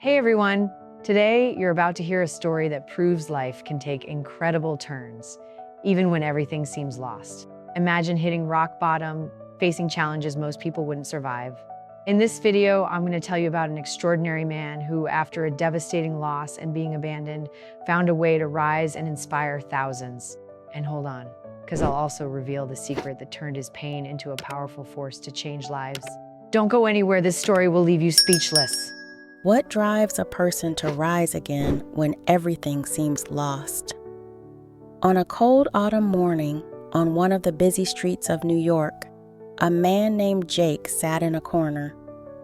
Hey everyone! Today you're about to hear a story that proves life can take incredible turns, even when everything seems lost. Imagine hitting rock bottom, facing challenges most people wouldn't survive. In this video, I'm going to tell you about an extraordinary man who, after a devastating loss and being abandoned, found a way to rise and inspire thousands. And hold on, because I'll also reveal the secret that turned his pain into a powerful force to change lives. Don't go anywhere, this story will leave you speechless. What drives a person to rise again when everything seems lost? On a cold autumn morning, on one of the busy streets of New York, a man named Jake sat in a corner,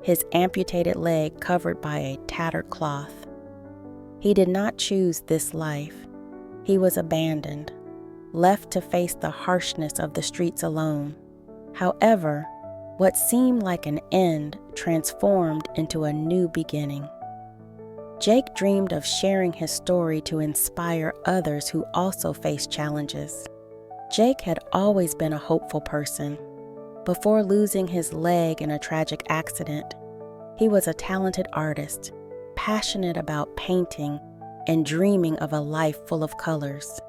his amputated leg covered by a tattered cloth. He did not choose this life. He was abandoned, left to face the harshness of the streets alone. However, what seemed like an end transformed into a new beginning. Jake dreamed of sharing his story to inspire others who also faced challenges. Jake had always been a hopeful person. Before losing his leg in a tragic accident, he was a talented artist, passionate about painting and dreaming of a life full of colors.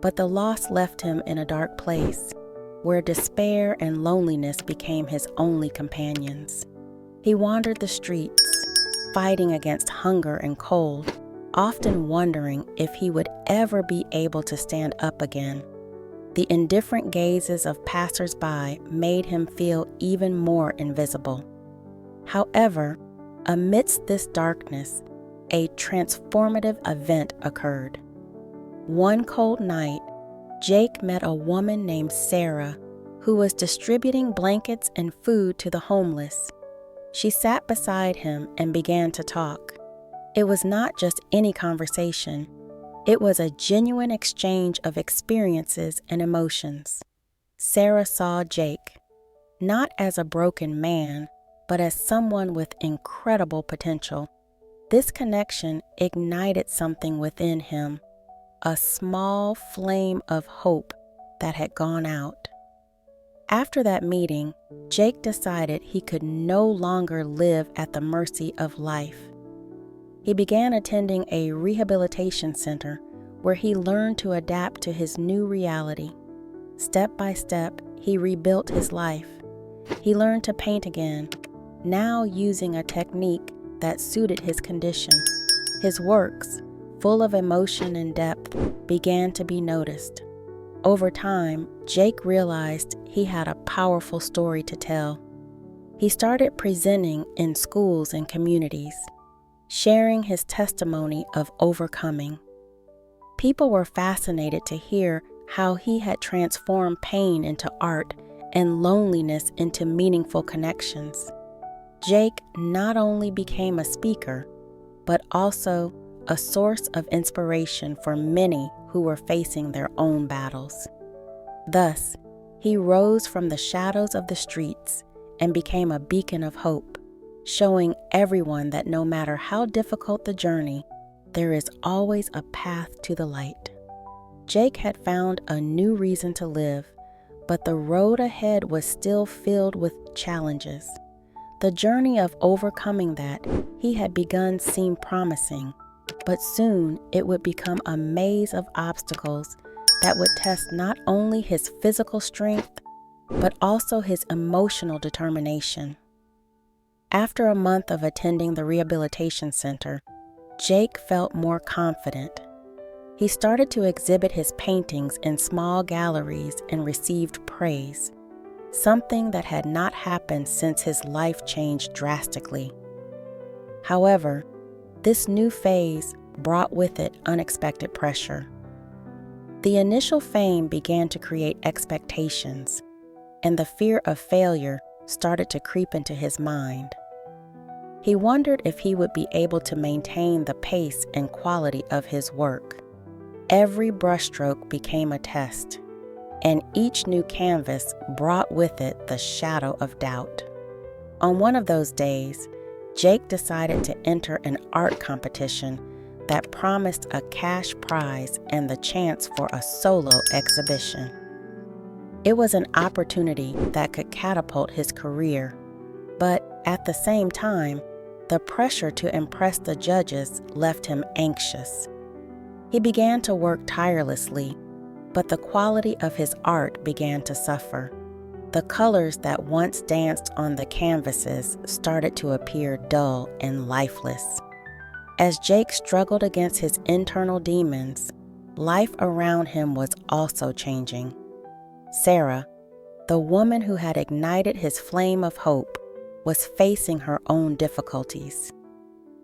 But the loss left him in a dark place, where despair and loneliness became his only companions. He wandered the streets, fighting against hunger and cold, often wondering if he would ever be able to stand up again. The indifferent gazes of passers-by made him feel even more invisible. However, amidst this darkness, a transformative event occurred. One cold night, Jake met a woman named Sarah who was distributing blankets and food to the homeless. She sat beside him and began to talk. It was not just any conversation. It was a genuine exchange of experiences and emotions. Sarah saw Jake, not as a broken man, but as someone with incredible potential. This connection ignited something within him, a small flame of hope that had gone out. After that meeting, Jake decided he could no longer live at the mercy of life. He began attending a rehabilitation center where he learned to adapt to his new reality. Step by step, he rebuilt his life. He learned to paint again, now using a technique that suited his condition. His works, full of emotion and depth, began to be noticed. Over time, Jake realized he had a powerful story to tell. He started presenting in schools and communities, sharing his testimony of overcoming. People were fascinated to hear how he had transformed pain into art and loneliness into meaningful connections. Jake not only became a speaker, but also a source of inspiration for many who were facing their own battles. Thus, he rose from the shadows of the streets and became a beacon of hope, showing everyone that no matter how difficult the journey, there is always a path to the light. Jake had found a new reason to live, but the road ahead was still filled with challenges. The journey of overcoming that he had begun seemed promising, but soon it would become a maze of obstacles that would test not only his physical strength, but also his emotional determination. After a month of attending the rehabilitation center, Jake felt more confident. He started to exhibit his paintings in small galleries and received praise, something that had not happened since his life changed drastically. However, this new phase brought with it unexpected pressure. The initial fame began to create expectations, and the fear of failure started to creep into his mind. He wondered if he would be able to maintain the pace and quality of his work. Every brushstroke became a test, and each new canvas brought with it the shadow of doubt. On one of those days, Jake decided to enter an art competition that promised a cash prize and the chance for a solo exhibition. It was an opportunity that could catapult his career, but at the same time, the pressure to impress the judges left him anxious. He began to work tirelessly, but the quality of his art began to suffer. The colors that once danced on the canvases started to appear dull and lifeless. As Jake struggled against his internal demons, life around him was also changing. Sarah, the woman who had ignited his flame of hope, was facing her own difficulties.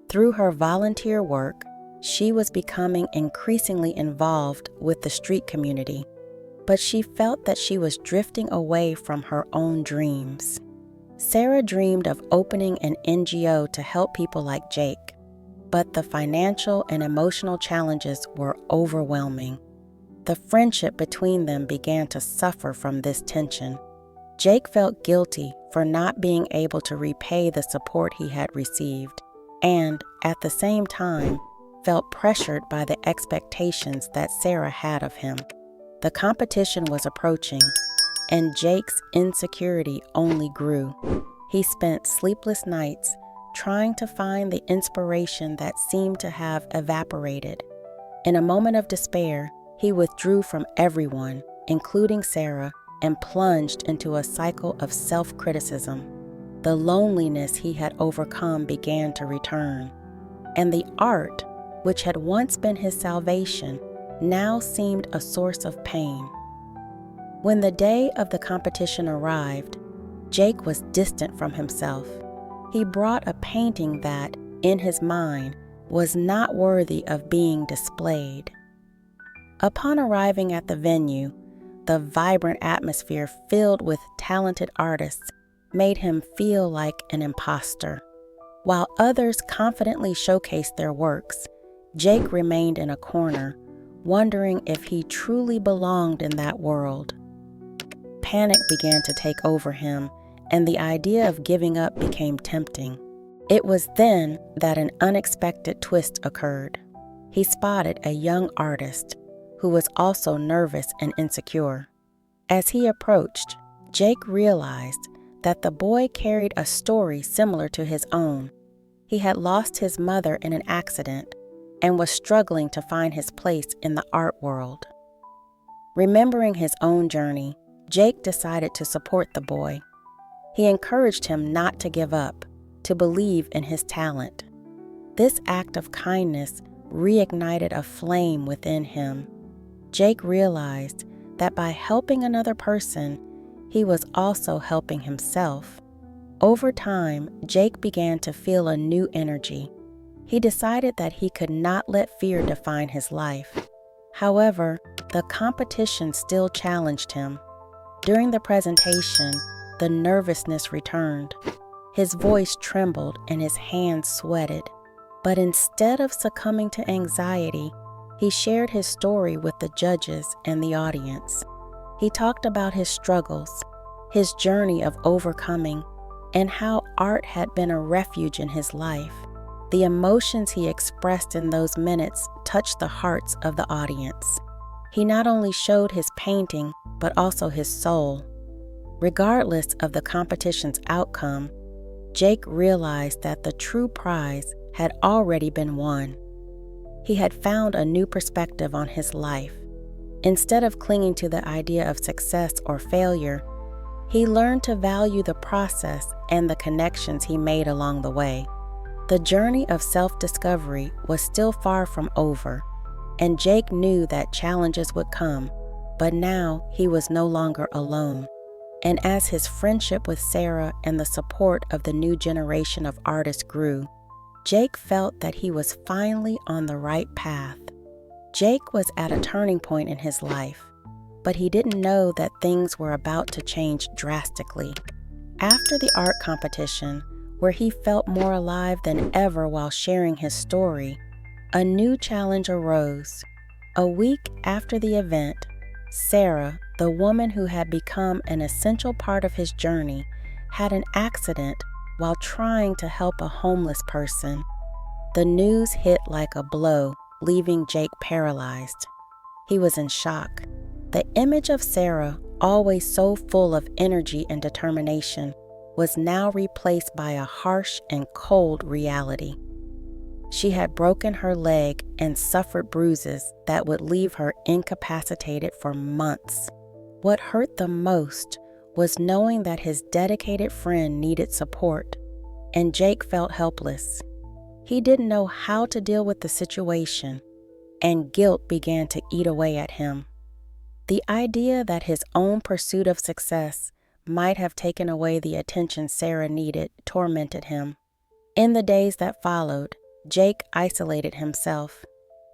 Through her volunteer work, she was becoming increasingly involved with the street community, but she felt that she was drifting away from her own dreams. Sarah dreamed of opening an NGO to help people like Jake, but the financial and emotional challenges were overwhelming. The friendship between them began to suffer from this tension. Jake felt guilty for not being able to repay the support he had received, and at the same time, felt pressured by the expectations that Sarah had of him. The competition was approaching, and Jake's insecurity only grew. He spent sleepless nights trying to find the inspiration that seemed to have evaporated. In a moment of despair, he withdrew from everyone, including Sarah, and plunged into a cycle of self-criticism. The loneliness he had overcome began to return, and the art, which had once been his salvation, now seemed a source of pain. When the day of the competition arrived, Jake was distant from himself. He brought a painting that, in his mind, was not worthy of being displayed. Upon arriving at the venue, the vibrant atmosphere filled with talented artists made him feel like an imposter. While others confidently showcased their works, Jake remained in a corner, wondering if he truly belonged in that world. Panic began to take over him, and the idea of giving up became tempting. It was then that an unexpected twist occurred. He spotted a young artist who was also nervous and insecure. As he approached, Jake realized that the boy carried a story similar to his own. He had lost his mother in an accident and was struggling to find his place in the art world. Remembering his own journey, Jake decided to support the boy. He encouraged him not to give up, to believe in his talent. This act of kindness reignited a flame within him. Jake realized that by helping another person, he was also helping himself. Over time, Jake began to feel a new energy. He decided that he could not let fear define his life. However, the competition still challenged him. During the presentation, the nervousness returned. His voice trembled and his hands sweated. But instead of succumbing to anxiety, he shared his story with the judges and the audience. He talked about his struggles, his journey of overcoming, and how art had been a refuge in his life. The emotions he expressed in those minutes touched the hearts of the audience. He not only showed his painting, but also his soul. Regardless of the competition's outcome, Jake realized that the true prize had already been won. He had found a new perspective on his life. Instead of clinging to the idea of success or failure, he learned to value the process and the connections he made along the way. The journey of self-discovery was still far from over, and Jake knew that challenges would come, but now he was no longer alone. And as his friendship with Sarah and the support of the new generation of artists grew, Jake felt that he was finally on the right path. Jake was at a turning point in his life, but he didn't know that things were about to change drastically. After the art competition, where he felt more alive than ever while sharing his story, a new challenge arose. A week after the event, Sarah, the woman who had become an essential part of his journey, had an accident while trying to help a homeless person. The news hit like a blow, leaving Jake paralyzed. He was in shock. The image of Sarah, always so full of energy and determination, was now replaced by a harsh and cold reality. She had broken her leg and suffered bruises that would leave her incapacitated for months. What hurt the most was knowing that his dedicated friend needed support, and Jake felt helpless. He didn't know how to deal with the situation, and guilt began to eat away at him. The idea that his own pursuit of success might have taken away the attention Sarah needed tormented him. In the days that followed, Jake isolated himself.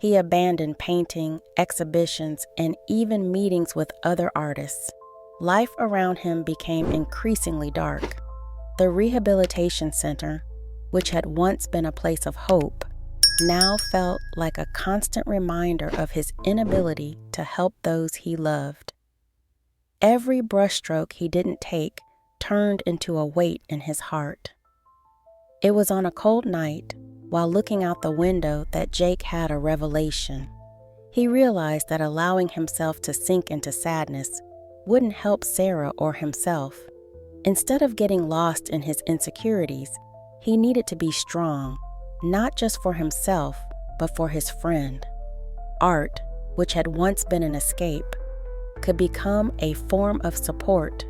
He abandoned painting, exhibitions, and even meetings with other artists. Life around him became increasingly dark. The rehabilitation center, which had once been a place of hope, now felt like a constant reminder of his inability to help those he loved. Every brushstroke he didn't take turned into a weight in his heart. It was on a cold night, while looking out the window, that Jake had a revelation. He realized that allowing himself to sink into sadness wouldn't help Sarah or himself. Instead of getting lost in his insecurities, he needed to be strong, not just for himself, but for his friend. Art, which had once been an escape, could become a form of support.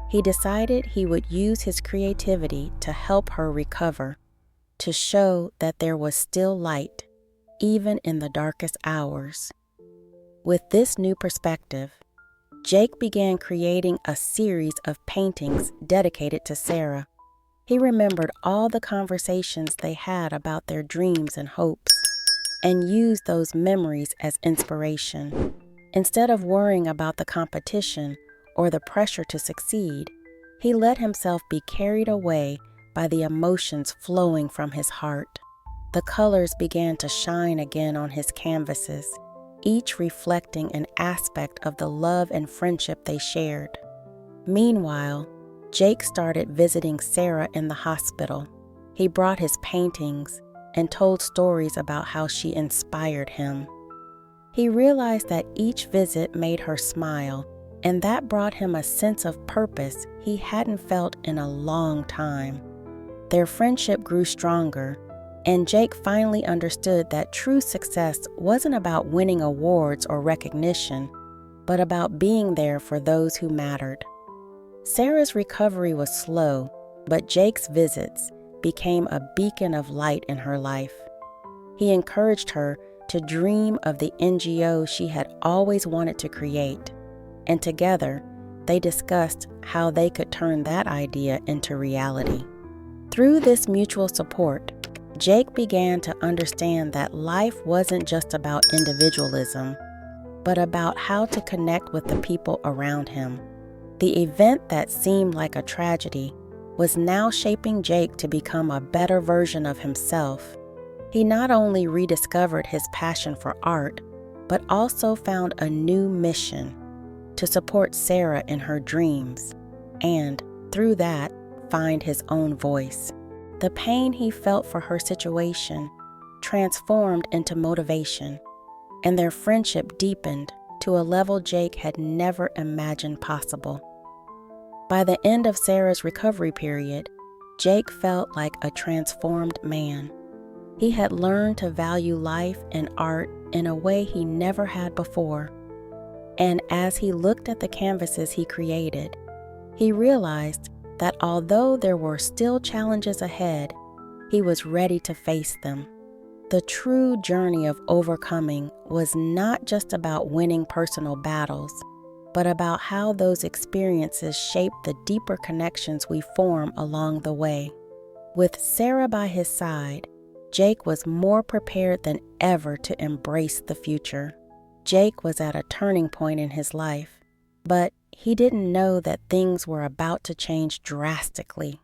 He decided he would use his creativity to help her recover, to show that there was still light, even in the darkest hours. With this new perspective, Jake began creating a series of paintings dedicated to Sarah. He remembered all the conversations they had about their dreams and hopes, and used those memories as inspiration. Instead of worrying about the competition or the pressure to succeed, he let himself be carried away by the emotions flowing from his heart. The colors began to shine again on his canvases, each reflecting an aspect of the love and friendship they shared. Meanwhile, Jake started visiting Sarah in the hospital. He brought his paintings and told stories about how she inspired him. He realized that each visit made her smile, and that brought him a sense of purpose he hadn't felt in a long time. Their friendship grew stronger, and Jake finally understood that true success wasn't about winning awards or recognition, but about being there for those who mattered. Sarah's recovery was slow, but Jake's visits became a beacon of light in her life. He encouraged her to dream of the NGO she had always wanted to create, and together they discussed how they could turn that idea into reality. Through this mutual support, Jake began to understand that life wasn't just about individualism, but about how to connect with the people around him. The event that seemed like a tragedy was now shaping Jake to become a better version of himself. He not only rediscovered his passion for art, but also found a new mission: to support Sarah in her dreams, and through that, find his own voice. The pain he felt for her situation transformed into motivation, and their friendship deepened to a level Jake had never imagined possible. By the end of Sarah's recovery period, Jake felt like a transformed man. He had learned to value life and art in a way he never had before. And as he looked at the canvases he created, he realized that although there were still challenges ahead, he was ready to face them. The true journey of overcoming was not just about winning personal battles, but about how those experiences shape the deeper connections we form along the way. With Sarah by his side, Jake was more prepared than ever to embrace the future. Jake was at a turning point in his life, but he didn't know that things were about to change drastically.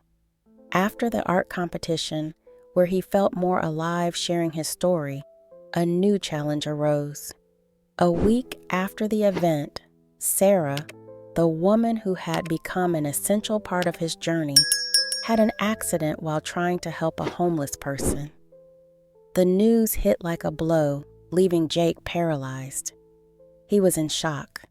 After the art competition, where he felt more alive sharing his story, a new challenge arose. A week after the event, Sarah, the woman who had become an essential part of his journey, had an accident while trying to help a homeless person. The news hit like a blow, leaving Jake paralyzed. He was in shock.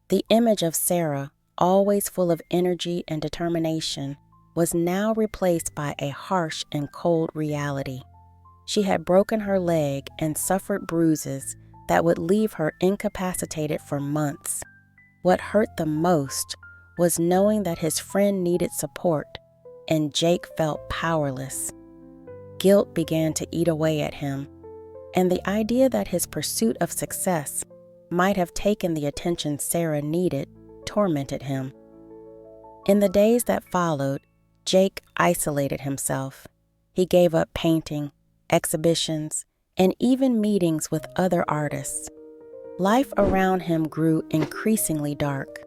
The image of Sarah, always full of energy and determination, was now replaced by a harsh and cold reality. She had broken her leg and suffered bruises that would leave her incapacitated for months. What hurt the most was knowing that his friend needed support, and Jake felt powerless. Guilt began to eat away at him, and the idea that his pursuit of success might have taken the attention Sarah needed tormented him. In the days that followed, Jake isolated himself. He gave up painting, exhibitions, and even meetings with other artists. Life around him grew increasingly dark.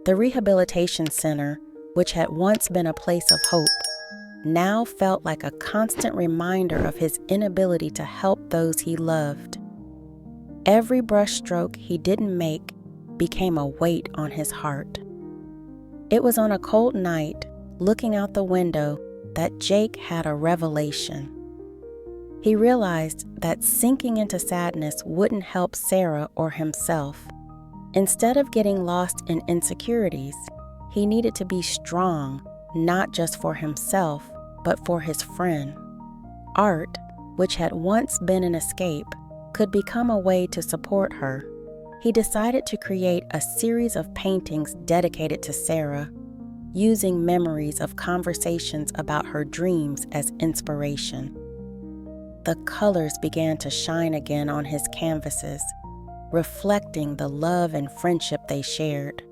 The rehabilitation center, which had once been a place of hope, now felt like a constant reminder of his inability to help those he loved. Every brushstroke he didn't make became a weight on his heart. It was on a cold night, looking out the window, that Jake had a revelation. He realized that sinking into sadness wouldn't help Sarah or himself. Instead of getting lost in insecurities, he needed to be strong, not just for himself, but for his friend. Art, which had once been an escape, could become a way to support her. He decided to create a series of paintings dedicated to Sarah, using memories of conversations about her dreams as inspiration. The colors began to shine again on his canvases, reflecting the love and friendship they shared.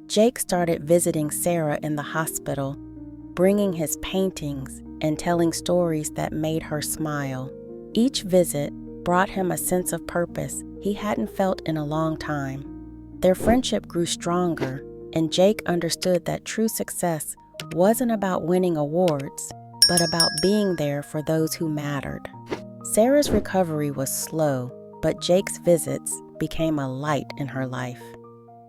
Jake started visiting Sarah in the hospital, bringing his paintings and telling stories that made her smile. Each visit brought him a sense of purpose he hadn't felt in a long time. Their friendship grew stronger, and Jake understood that true success wasn't about winning awards, but about being there for those who mattered. Sarah's recovery was slow, but Jake's visits became a light in her life.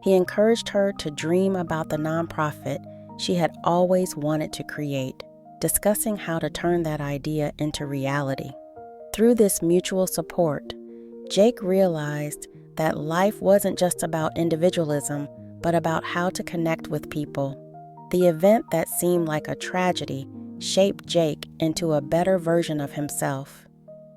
He encouraged her to dream about the nonprofit she had always wanted to create, discussing how to turn that idea into reality. Through this mutual support, Jake realized that life wasn't just about individualism, but about how to connect with people. The event that seemed like a tragedy shaped Jake into a better version of himself.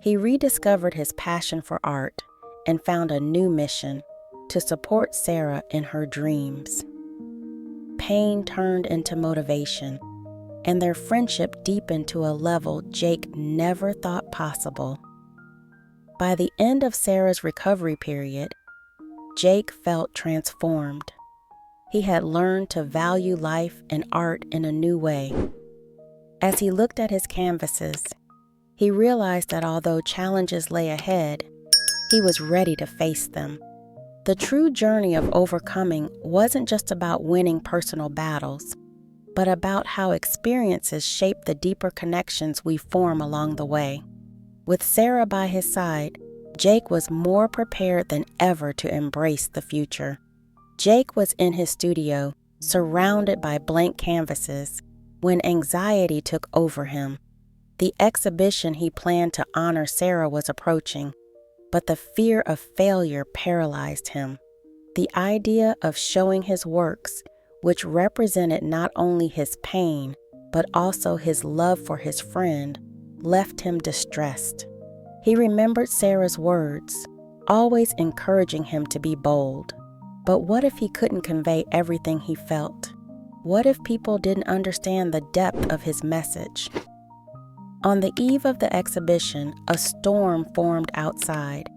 He rediscovered his passion for art and found a new mission: to support Sarah in her dreams. Pain turned into motivation, and their friendship deepened to a level Jake never thought possible. By the end of Sarah's recovery period, Jake felt transformed. He had learned to value life and art in a new way. As he looked at his canvases, he realized that although challenges lay ahead, he was ready to face them. The true journey of overcoming wasn't just about winning personal battles, but about how experiences shape the deeper connections we form along the way. With Sarah by his side, Jake was more prepared than ever to embrace the future. Jake was in his studio, surrounded by blank canvases, when anxiety took over him. The exhibition he planned to honor Sarah was approaching, but the fear of failure paralyzed him. The idea of showing his works, which represented not only his pain, but also his love for his friend, left him distressed. He remembered Sarah's words, always encouraging him to be bold. But what if he couldn't convey everything he felt? What if people didn't understand the depth of his message? On the eve of the exhibition, a storm formed outside.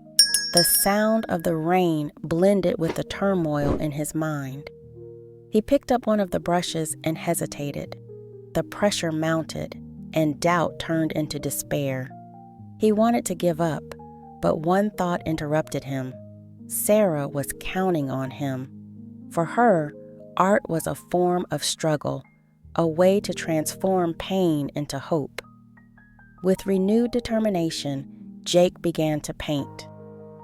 The sound of the rain blended with the turmoil in his mind. He picked up one of the brushes and hesitated. The pressure mounted, and doubt turned into despair. He wanted to give up, but one thought interrupted him. Sarah was counting on him. For her, art was a form of struggle, a way to transform pain into hope. With renewed determination, Jake began to paint.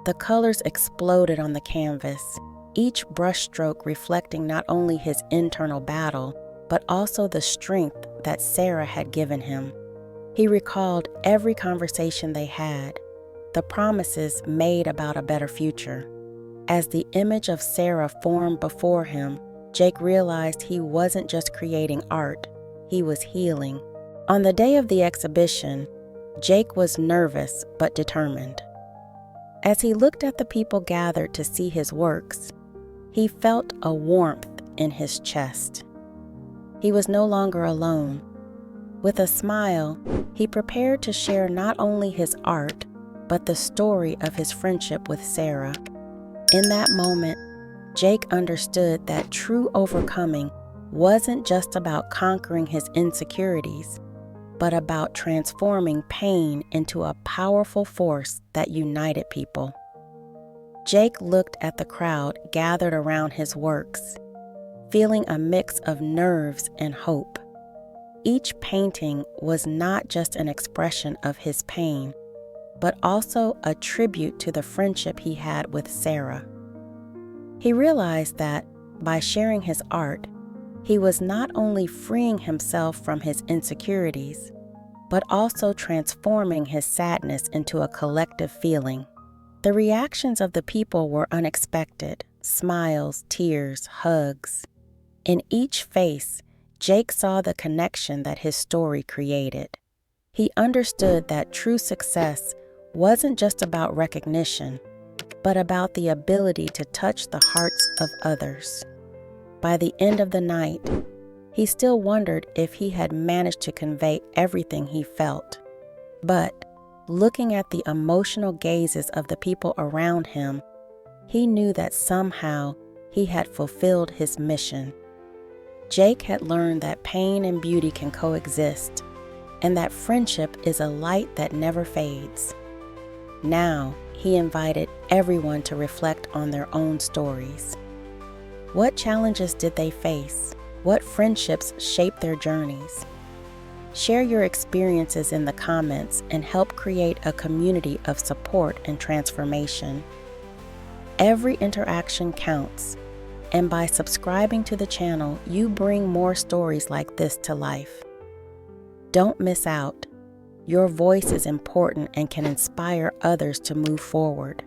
The colors exploded on the canvas, each brushstroke reflecting not only his internal battle, but also the strength that Sarah had given him. He recalled every conversation they had, the promises made about a better future. As the image of Sarah formed before him, Jake realized he wasn't just creating art, he was healing. On the day of the exhibition, Jake was nervous but determined. As he looked at the people gathered to see his works, he felt a warmth in his chest. He was no longer alone. With a smile, he prepared to share not only his art, but the story of his friendship with Sarah. In that moment, Jake understood that true overcoming wasn't just about conquering his insecurities, but about transforming pain into a powerful force that united people. Jake looked at the crowd gathered around his works, feeling a mix of nerves and hope. Each painting was not just an expression of his pain, but also a tribute to the friendship he had with Sarah. He realized that by sharing his art, he was not only freeing himself from his insecurities, but also transforming his sadness into a collective feeling. The reactions of the people were unexpected: smiles, tears, hugs. In each face, Jake saw the connection that his story created. He understood that true success wasn't just about recognition, but about the ability to touch the hearts of others. By the end of the night, he still wondered if he had managed to convey everything he felt. But looking at the emotional gazes of the people around him, he knew that somehow he had fulfilled his mission. Jake had learned that pain and beauty can coexist, and that friendship is a light that never fades. Now, he invited everyone to reflect on their own stories. What challenges did they face? What friendships shaped their journeys? Share your experiences in the comments and help create a community of support and transformation. Every interaction counts, and by subscribing to the channel, you bring more stories like this to life. Don't miss out. Your voice is important and can inspire others to move forward.